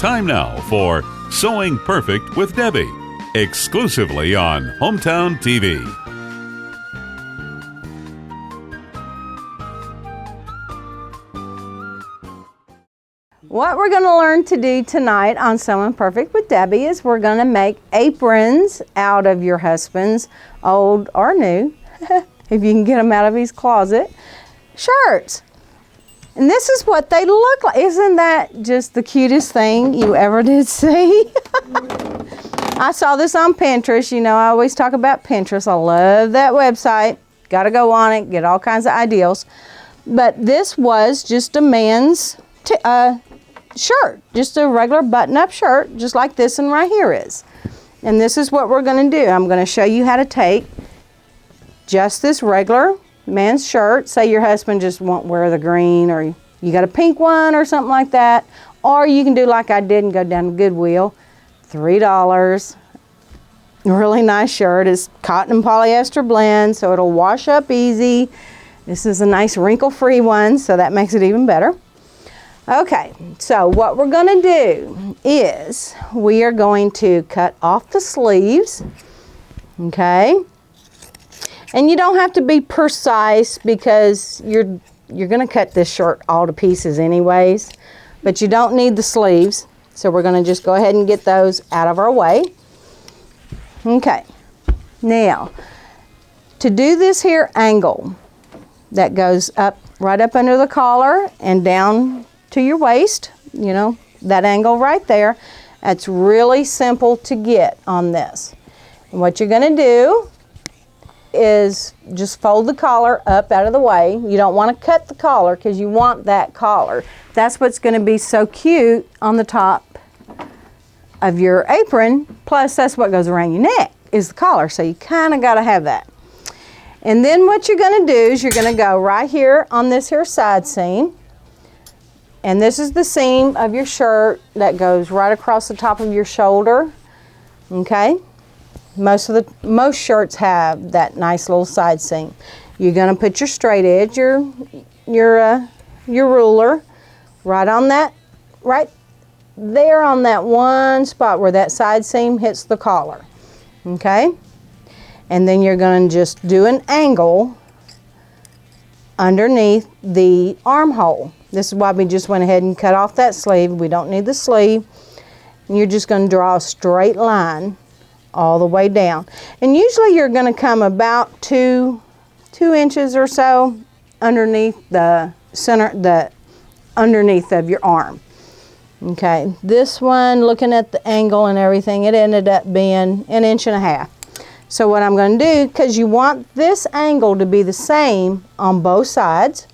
Time now for Sewing Perfect with Debbie, exclusively on Hometown TV. What we're going to learn to do tonight on Sewing Perfect with Debbie is we're going to make aprons out of your husband's old or new, if you can get them out of his closet, shirts. And this is what they look like. Isn't that just the cutest thing you ever did see? I saw this on Pinterest. You know, I always talk about Pinterest. I love that website. Got to go on it, get all kinds of ideals. But this was just a man's shirt, just a regular button-up shirt, just like this one right here is. And this is what we're going to do. I'm going to show you how to take just this regular man's shirt. Say your husband just won't wear the green, or you got a pink one or something like that. Or you can do like I did and go down to Goodwill. $3. Really nice shirt. It's cotton and polyester blend, so it'll wash up easy. This is a nice wrinkle-free one, so that makes it even better. Okay, so what we're going to do is we are going to cut off the sleeves, okay? And you don't have to be precise because you're going to cut this shirt all to pieces anyways, but you don't need the sleeves, so we're going to just go ahead and get those out of our way. Okay, now to do this here angle that goes up right up under the collar and down to your waist, you know, that angle right there, that's really simple to get on this. And what you're going to do is just fold the collar up out of the way. You don't want to cut the collar because you want that collar. That's what's going to be so cute on the top of your apron. Plus, that's what goes around your neck is the collar. So you kind of got to have that. And then what you're going to do is you're going to go right here on this here side seam. And this is the seam of your shirt that goes right across the top of your shoulder. Okay? Most shirts have that nice little side seam. You're going to put your straight edge, your ruler, right on that, right there on that one spot where that side seam hits the collar. Okay? And then you're going to just do an angle underneath the armhole. This is why we just went ahead and cut off that sleeve. We don't need the sleeve. And you're just going to draw a straight line all the way down. And usually you're going to come about two inches or so underneath the center, underneath of your arm. Okay, this one, looking at the angle and everything, it ended up being 1.5 inches. So what I'm going to do, because you want this angle to be the same on both sides,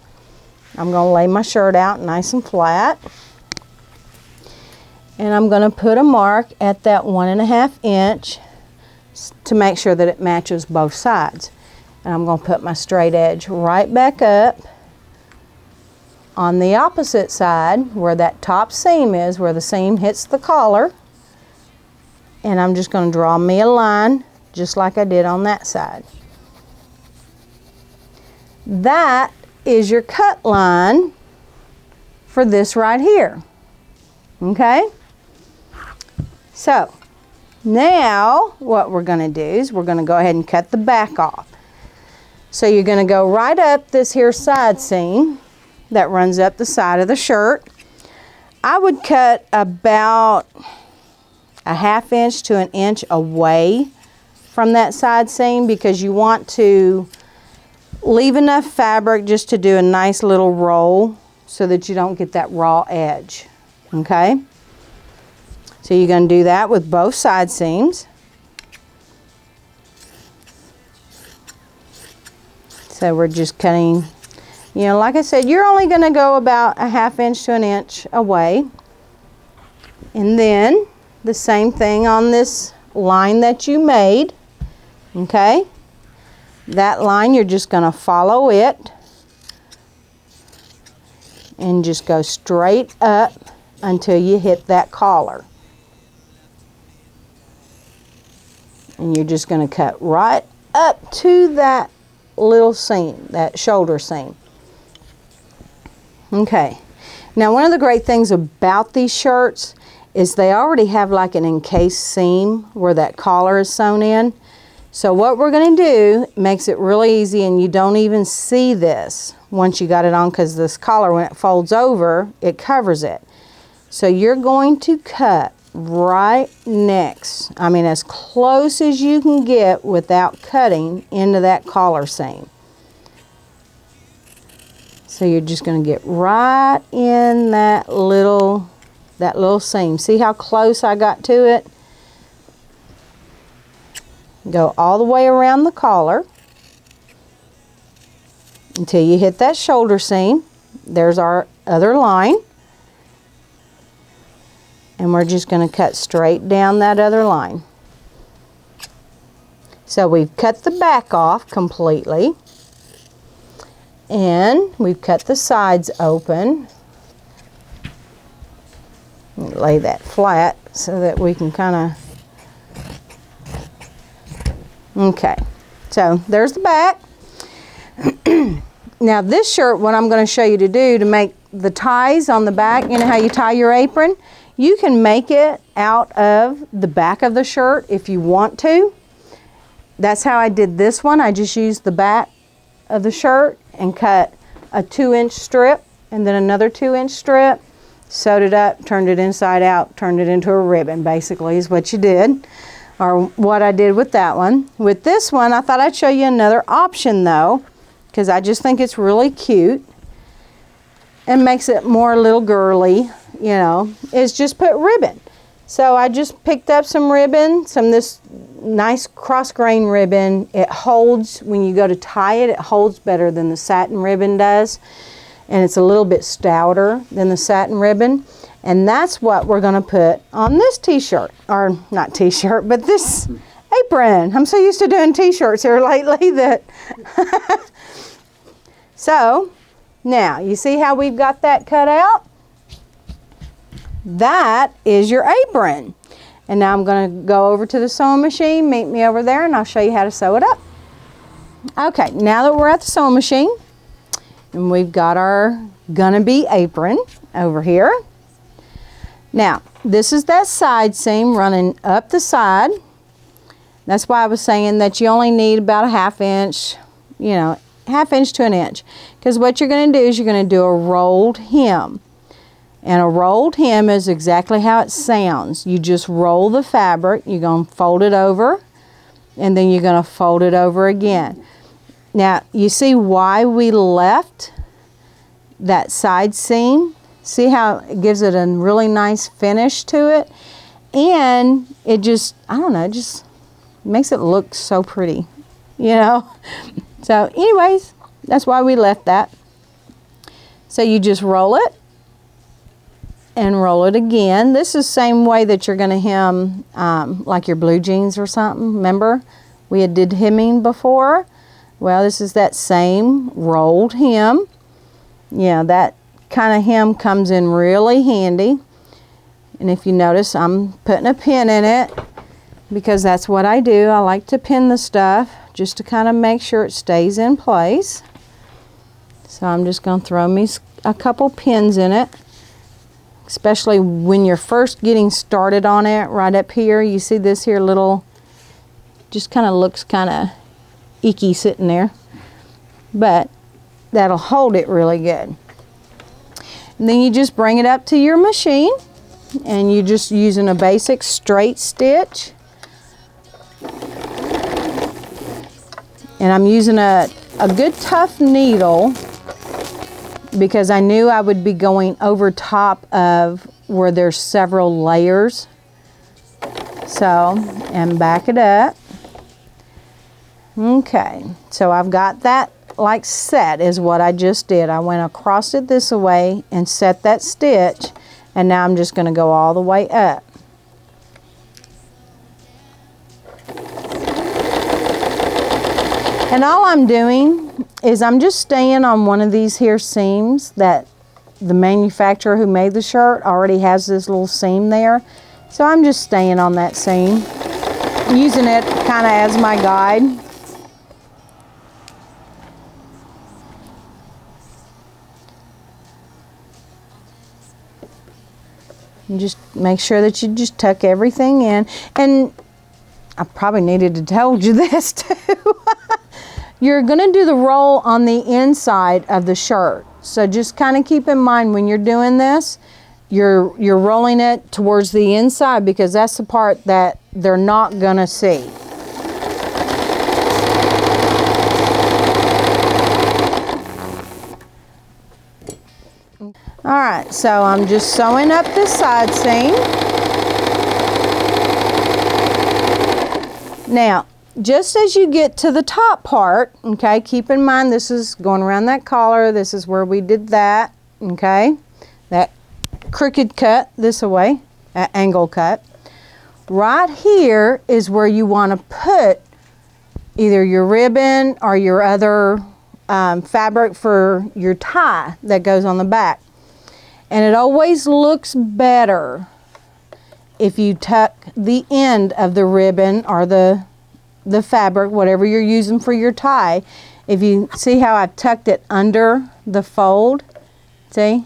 I'm going to lay my shirt out nice and flat. And I'm going to put a mark at that 1.5 inch to make sure that it matches both sides. And I'm going to put my straight edge right back up on the opposite side where that top seam is, where the seam hits the collar. And I'm just going to draw me a line just like I did on that side. That is your cut line for this right here. Okay? So now what we're going to do is we're going to go ahead and cut the back off. So you're going to go right up this here side seam that runs up the side of the shirt. I would cut about 1/2 inch to 1 inch away from that side seam because you want to leave enough fabric just to do a nice little roll so that you don't get that raw edge. Okay? So you're going to do that with both side seams. So we're just cutting, you know, like I said, you're only going to go about 1/2 inch to 1 inch away. And then the same thing on this line that you made. Okay? That line, you're just going to follow it and just go straight up until you hit that collar. And you're just going to cut right up to that little seam, that shoulder seam. Okay. Now, one of the great things about these shirts is they already have like an encased seam where that collar is sewn in. So what we're going to do makes it really easy, and you don't even see this once you got it on, because this collar, when it folds over, it covers it. So you're going to cut right next, I mean as close as you can get without cutting into that collar seam. So you're just going to get right in that little seam. See how close I got to it? Go all the way around the collar until you hit that shoulder seam. There's our other line. And we're just going to cut straight down that other line. So we've cut the back off completely. And we've cut the sides open. Lay that flat so that we can kind of... Okay, so there's the back. Now this shirt, what I'm going to show you to do to make the ties on the back, you know how you tie your apron? You can make it out of the back of the shirt if you want to. That's how I did this one. I just used the back of the shirt and cut a 2-inch strip and then another 2-inch strip, sewed it up, turned it inside out, turned it into a ribbon, basically is what you did, or what I did with that one. With this one, I thought I'd show you another option though, because I just think it's really cute and makes it more little girly, you know, is just put ribbon. So I just picked up some ribbon, this nice cross grain ribbon. It holds, when you go to tie it, it holds better than the satin ribbon does. And it's a little bit stouter than the satin ribbon. And that's what we're gonna put on this t-shirt, or not t-shirt, but this apron. I'm so used to doing t-shirts here lately that. So now you see how we've got that cut out? That is your apron. And now I'm going to go over to the sewing machine. Meet me over there and I'll show you how to sew it up. Okay, now that we're at the sewing machine and we've got our gonna be apron over here. Now this is that side seam running up the side. That's why I was saying that you only need about a 1/2 inch, you know, 1/2 inch to 1 inch. Because what you're going to do is you're going to do a rolled hem. And a rolled hem is exactly how it sounds. You just roll the fabric, you're going to fold it over, and then you're going to fold it over again. Now, you see why we left that side seam? See how it gives it a really nice finish to it? And it just, I don't know, it just makes it look so pretty, you know? So anyways, that's why we left that. So you just roll it and roll it again. This is the same way that you're going to hem like your blue jeans or something. Remember we did hemming before? Well, this is that same rolled hem. Yeah, that kind of hem comes in really handy. And if you notice, I'm putting a pin in it because that's what I do. I like to pin the stuff just to kind of make sure it stays in place. So I'm just going to throw me a couple pins in it, especially when you're first getting started on it. Right up here, you see this here little, just kind of looks kind of icky sitting there, but that'll hold it really good. And then you just bring it up to your machine and you're just using a basic straight stitch. And I'm using a good tough needle because I knew I would be going over top of where there's several layers. So, and back it up. Okay, so I've got that like set is what I just did. I went across it this way and set that stitch, and now I'm just going to go all the way up. And all I'm doing is I'm just staying on one of these here seams that the manufacturer who made the shirt already has this little seam there. So I'm just staying on that seam, using it kind of as my guide. And just make sure that you just tuck everything in. And I probably needed to tell you this too. You're gonna do the roll on the inside of the shirt. So just kind of keep in mind when you're doing this, you're rolling it towards the inside because that's the part that they're not gonna see. All right, so I'm just sewing up this side seam. Now, just as you get to the top part, okay, keep in mind this is going around that collar. This is where we did that, okay? That crooked cut this way, that angle cut. Right here is where you want to put either your ribbon or your other fabric for your tie that goes on the back. And it always looks better if you tuck the end of the ribbon or the fabric, whatever you're using for your tie. If you see how I've tucked it under the fold, see?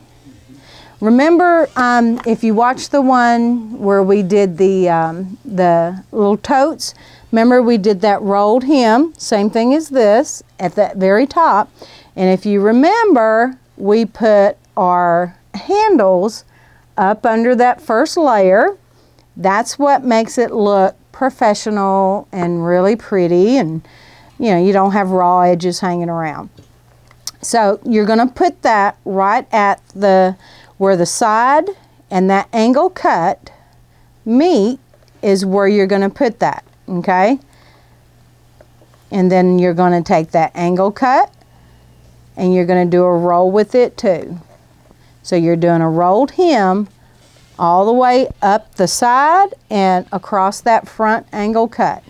Remember, if you watch the one where we did the little totes, remember we did that rolled hem, same thing as this, at that very top. And if you remember, we put our handles up under that first layer. That's what makes it look professional and really pretty, and you know, you don't have raw edges hanging around. So you're going to put that right at where the side and that angle cut meet is where you're going to put that, okay? And then you're going to take that angle cut and you're going to do a roll with it too. So you're doing a rolled hem all the way up the side and across that front angle cut.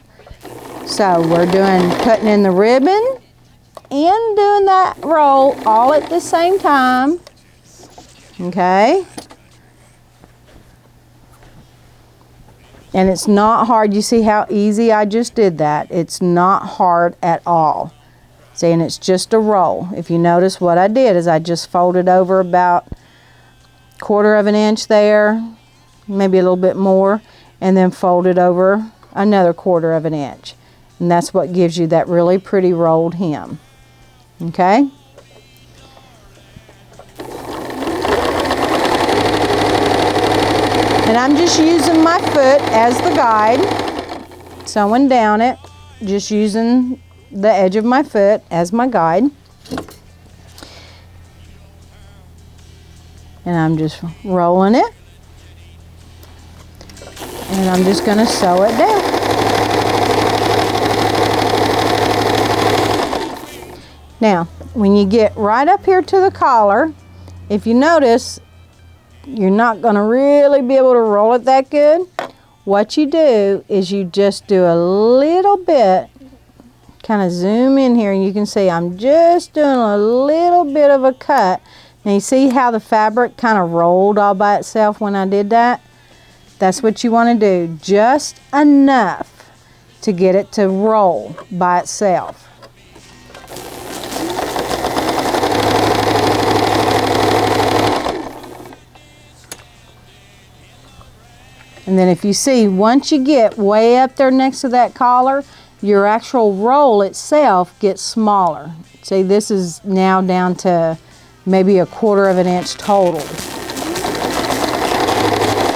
So we're putting in the ribbon and doing that roll all at the same time, okay? And it's not hard. You see how easy I just did that? It's not hard at all. See, and it's just a roll. If you notice what I did is I just folded over about 1/4 of an inch there, maybe a little bit more, and then folded over another 1/4 of an inch. And that's what gives you that really pretty rolled hem. Okay? And I'm just using my foot as the guide, sewing down it, just using the edge of my foot as my guide. And I'm just rolling it. And I'm just going to sew it down. Now, when you get right up here to the collar, if you notice, you're not going to really be able to roll it that good. What you do is you just do a little bit, kind of zoom in here, and you can see I'm just doing a little bit of a cut. Now you see how the fabric kind of rolled all by itself when I did that? That's what you want to do, just enough to get it to roll by itself. And then if you see, once you get way up there next to that collar, your actual roll itself gets smaller. See, this is now down to maybe 1/4 of an inch total.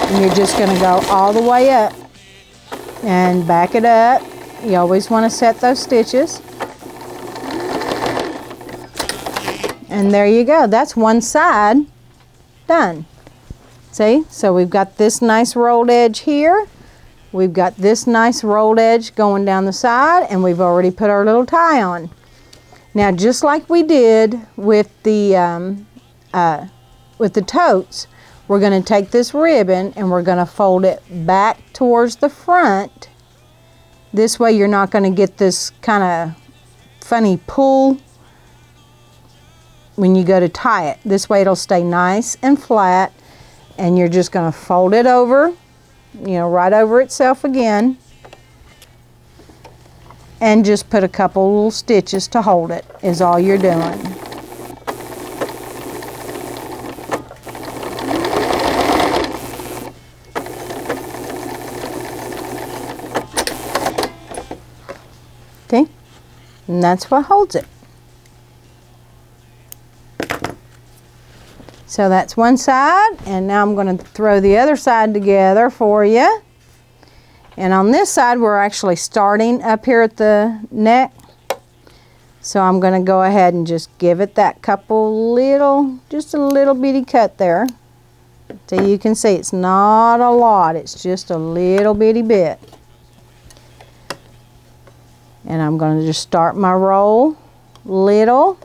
And you're just going to go all the way up and back it up. You always want to set those stitches. And there you go. That's one side done. See? So we've got this nice rolled edge here. We've got this nice rolled edge going down the side, and we've already put our little tie on. Now, just like we did with the totes, we're going to take this ribbon and we're going to fold it back towards the front. This way you're not going to get this kind of funny pull when you go to tie it. This way it'll stay nice and flat, and you're just going to fold it over, you know, right over itself again, and just put a couple little stitches to hold it is all you're doing. See? And that's what holds it. So that's one side, and now I'm going to throw the other side together for you. And on this side, we're actually starting up here at the neck. So I'm going to go ahead and just give it that couple little, just a little bitty cut there. So you can see it's not a lot, it's just a little bitty bit. And I'm going to just start my roll little.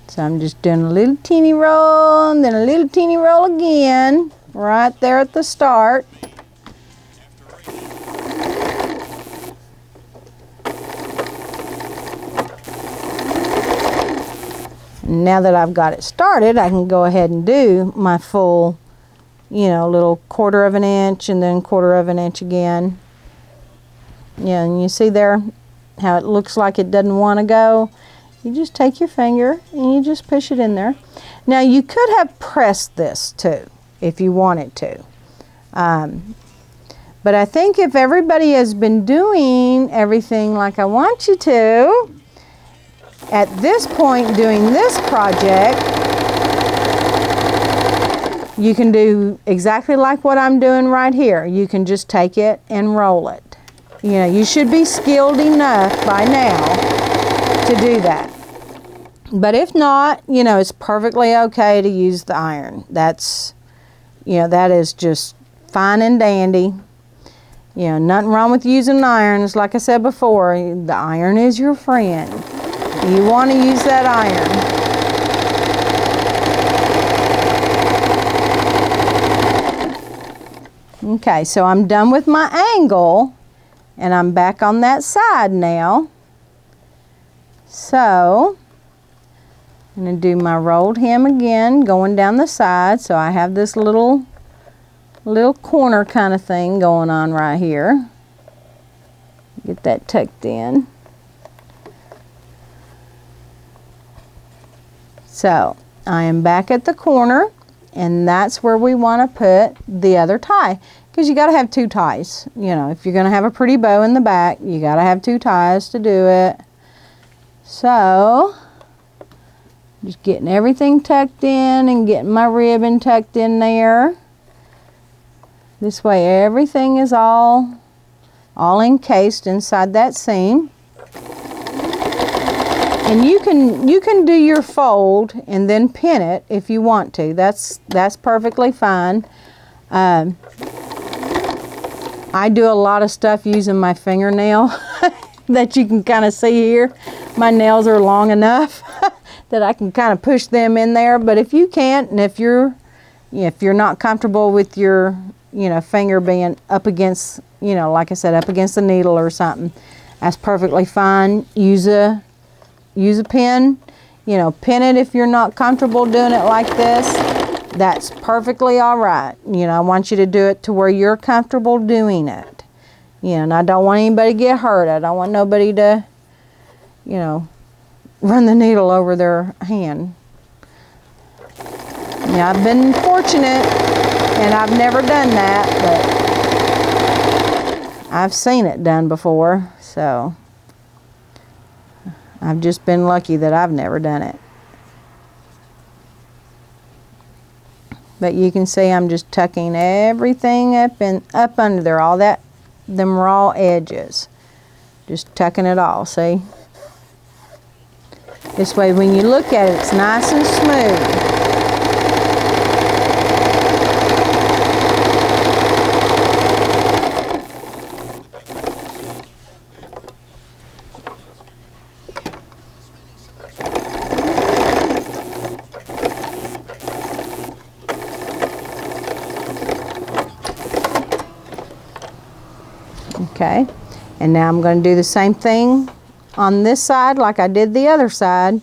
So I'm just doing a little teeny roll and then a little teeny roll again right there at the start. Now that I've got it started, I can go ahead and do my full, you know, little 1/4 of an inch and then 1/4 of an inch again. Yeah, and you see there how it looks like it doesn't want to go. You just take your finger and you just push it in there. Now you could have pressed this too if you wanted to. But I think if everybody has been doing everything like I want you to, at this point doing this project, you can do exactly like what I'm doing right here. You can just take it and roll it. You know, you should be skilled enough by now to do that. But if not, you know, it's perfectly okay to use the iron. That's, you know, that is just fine and dandy. You know, nothing wrong with using irons. Like I said before, the iron is your friend. You want to use that iron. Okay, so I'm done with my angle and I'm back on that side now. So I'm going to do my rolled hem again, going down the side. So I have this little corner kind of thing going on right here. Get that tucked in. So I am back at the corner, and that's where we want to put the other tie, because you got to have 2 ties. You know, if you're going to have a pretty bow in the back, you got to have 2 ties to do it. So just getting everything tucked in and getting my ribbon tucked in there. This way everything is all encased inside that seam. And you can do your fold and then pin it if you want to. That's perfectly fine. I do a lot of stuff using my fingernail that you can kind of see here. My nails are long enough that I can kind of push them in there. But if you can't, and if you're not comfortable with your finger being up against, like I said, up against the needle or something, that's perfectly fine. Use a pin, pin it if you're not comfortable doing it like this. That's perfectly all right. I want you to do it to where you're comfortable doing it. And I don't want anybody to get hurt. I don't want nobody to, run the needle over their hand. I've been fortunate and I've never done that, but I've seen it done before, so I've just been lucky that I've never done it. But you can see I'm just tucking everything up under there, all them raw edges. Just tucking it all, see? This way when you look at it, it's nice and smooth. Okay, and now I'm going to do the same thing on this side like I did the other side.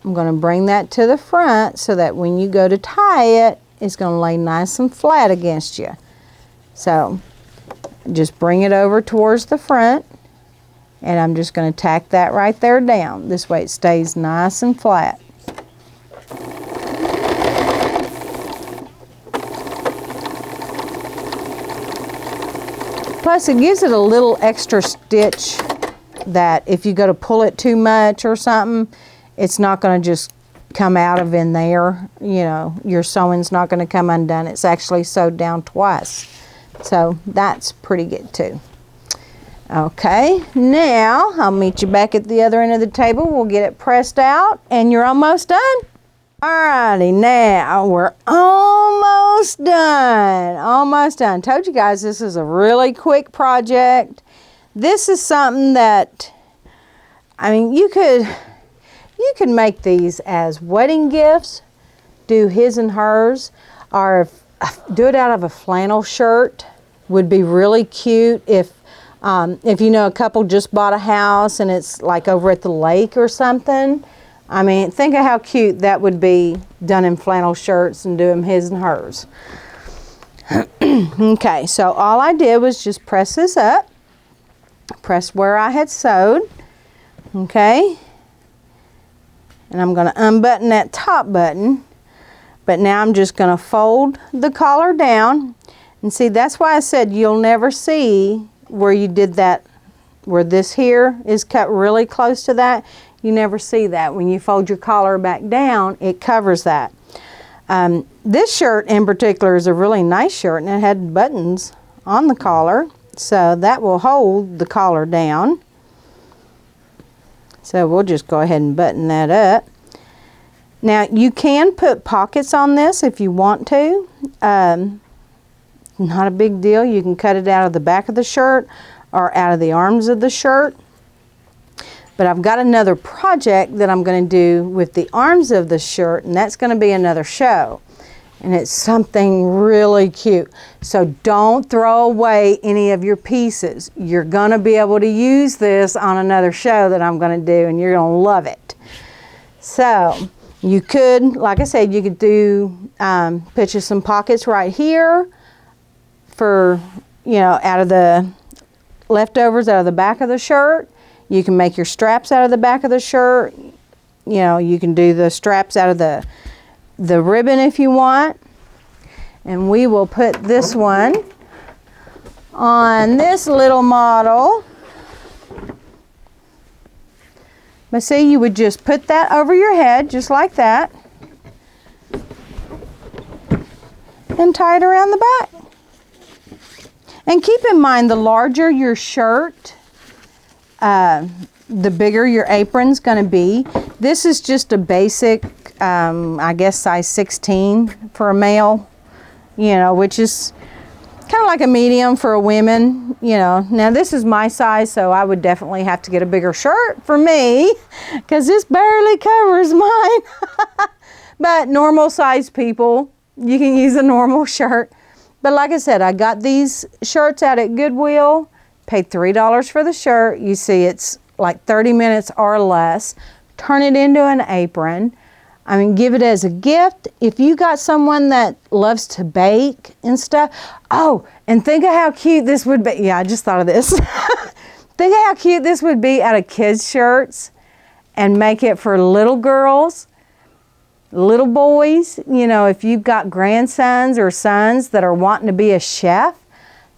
I'm going to bring that to the front so that when you go to tie it, it's going to lay nice and flat against you. So just bring it over towards the front, and I'm just going to tack that right there down. This way it stays nice and flat. Plus it gives it a little extra stitch that if you go to pull it too much or something, it's not going to just come out of in there. You know, your sewing's not going to come undone. It's actually sewed down twice. So that's pretty good too. Okay, now I'll meet you back at the other end of the table. We'll get it pressed out and you're almost done. Alrighty, now we're almost done. Almost done. Told you guys this is a really quick project. This is something that, I mean, you could make these as wedding gifts, do his and hers, or do it out of a flannel shirt. Would be really cute if you know a couple just bought a house and it's like over at the lake or something. I mean, think of how cute that would be done in flannel shirts and do them his and hers. Okay, so all I did was just press this up. Press where I had sewed, okay, and I'm going to unbutton that top button, but now I'm just going to fold the collar down, and see, that's why I said you'll never see where you did that, where this here is cut really close to that. You never see that. When you fold your collar back down, it covers that. This shirt in particular is a really nice shirt, and it had buttons on the collar. So that will hold the collar down. So we'll just go ahead and button that up. Now you can put pockets on this if you want to. Not a big deal. You can cut it out of the back of the shirt or out of the arms of the shirt. But I've got another project that I'm going to do with the arms of the shirt, and that's going to be another show. And it's something really cute. So don't throw away any of your pieces. You're going to be able to use this on another show that I'm going to do, and you're going to love it. So you could, like I said, you could do, put you some pockets right here for, you know, out of the leftovers out of the back of the shirt. You can make your straps out of the back of the shirt. You know, you can do the straps out of the ribbon if you want. And we will put this one on this little model. But see, you would just put that over your head just like that and tie it around the back. And keep in mind, the larger your shirt, the bigger your apron's going to be. This is just a basic, I guess, size 16 for a male, you know, which is kind of like a medium for a women, you know. Now this is my size, so I would definitely have to get a bigger shirt for me because this barely covers mine. But normal size people, you can use a normal shirt. But like I said, I got these shirts out at Goodwill, paid $3 for the shirt. You see it's like 30 minutes or less. Turn it into an apron. I mean, give it as a gift. If you got someone that loves to bake and stuff. Oh, and think of how cute this would be. Yeah, I just thought of this. Think of how cute this would be out of kids' shirts and make it for little girls, little boys. You know, if you've got grandsons or sons that are wanting to be a chef,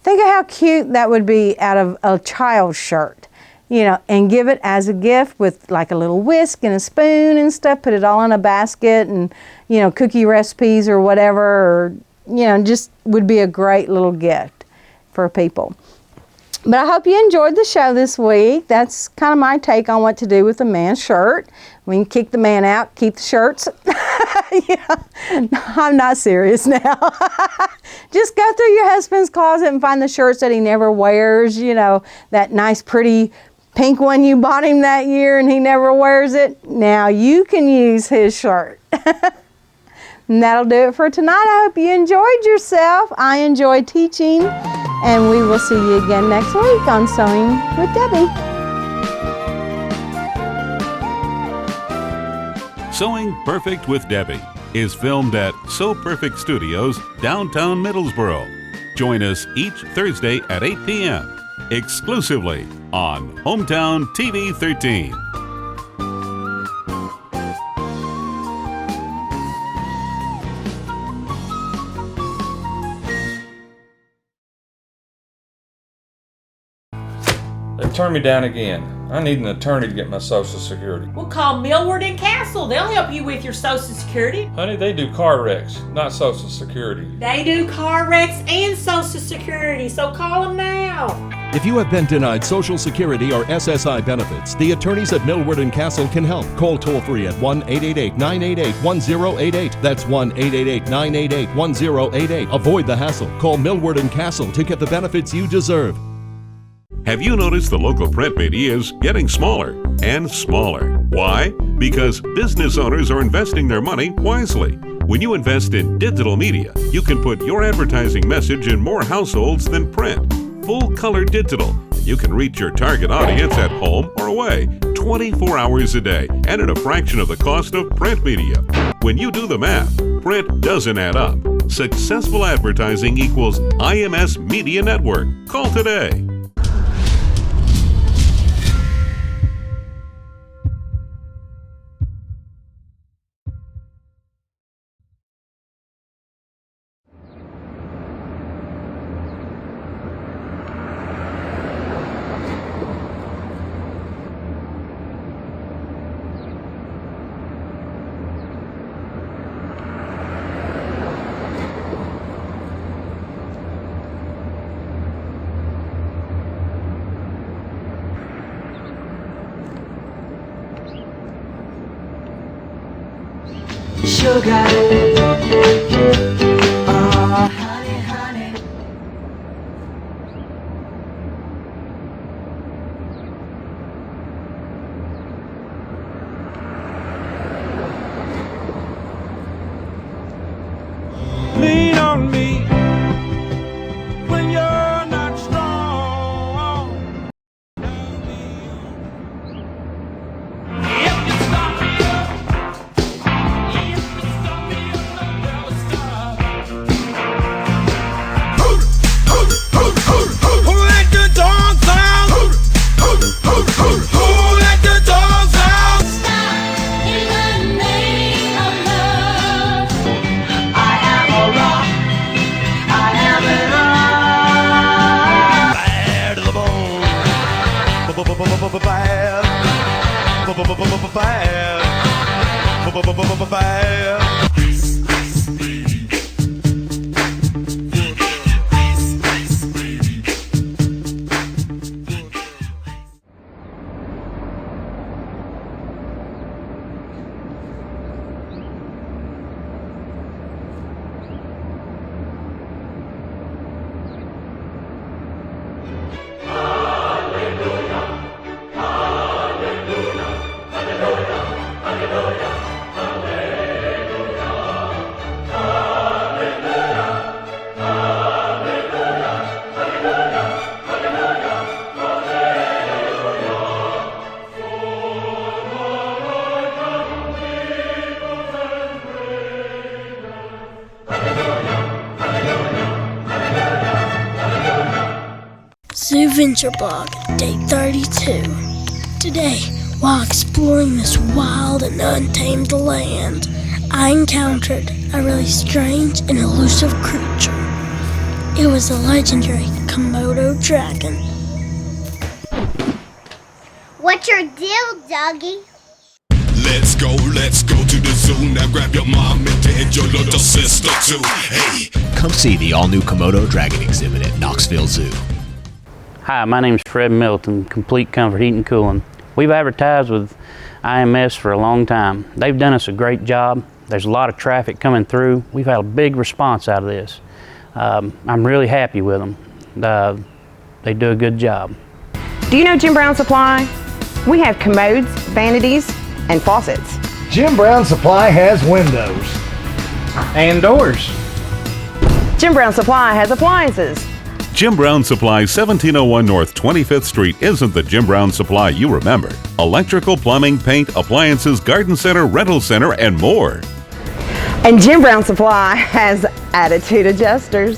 think of how cute that would be out of a child's shirt, you know, and give it as a gift with like a little whisk and a spoon and stuff. Put it all in a basket and, you know, cookie recipes or whatever, or, you know, just would be a great little gift for people. But I hope you enjoyed the show this week. That's kind of my take on what to do with a man's shirt. We can kick the man out, keep the shirts. Yeah, I'm not serious now. Just go through your husband's closet and find the shirts that he never wears, you know, that nice pretty pink one you bought him that year and he never wears it. Now you can use his shirt. And that'll do it for tonight. I hope you enjoyed yourself. I enjoyed teaching, and we will see you again next week on Sewing with Debbie. Sewing Perfect with Debbie is filmed at Sew Perfect Studios, downtown Middlesboro. Join us each Thursday at 8 p.m. exclusively on Hometown TV 13. They turned me down again. I need an attorney to get my Social Security. We'll call Millward and Castle. They'll help you with your Social Security. Honey, they do car wrecks, not Social Security. They do car wrecks and Social Security, so call them now. If you have been denied Social Security or SSI benefits, the attorneys at Millward and Castle can help. Call toll-free at 1-888-988-1088. That's 1-888-988-1088. Avoid the hassle. Call Millward and Castle to get the benefits you deserve. Have you noticed the local print media is getting smaller and smaller? Why? Because business owners are investing their money wisely. When you invest in digital media, you can put your advertising message in more households than print. Full-color digital. You can reach your target audience at home or away 24 hours a day and at a fraction of the cost of print media. When you do the math, print doesn't add up. Successful advertising equals IMS Media Network. Call today. Sugar, oh honey, honey. Lean on me when you're not strong. If you stop me up, bad. Zoo Venture Blog, Day 32. Today, while exploring this wild and untamed land, I encountered a really strange and elusive creature. It was the legendary Komodo dragon. What's your deal, Dougie? Let's go to the zoo. Now grab your mom and dad, your little sister too. Hey, come see the all-new Komodo dragon exhibit at Knoxville Zoo. Hi, my name's Fred Milton, Complete Comfort Heating and Cooling. We've advertised with IMS for a long time. They've done us a great job. There's a lot of traffic coming through. We've had a big response out of this. I'm really happy with them. They do a good job. Do you know Jim Brown Supply? We have commodes, vanities, and faucets. Jim Brown Supply has windows. And doors. Jim Brown Supply has appliances. Jim Brown Supply, 1701 North 25th Street isn't the Jim Brown Supply you remember. Electrical, plumbing, paint, appliances, garden center, rental center, and more. And Jim Brown Supply has attitude adjusters.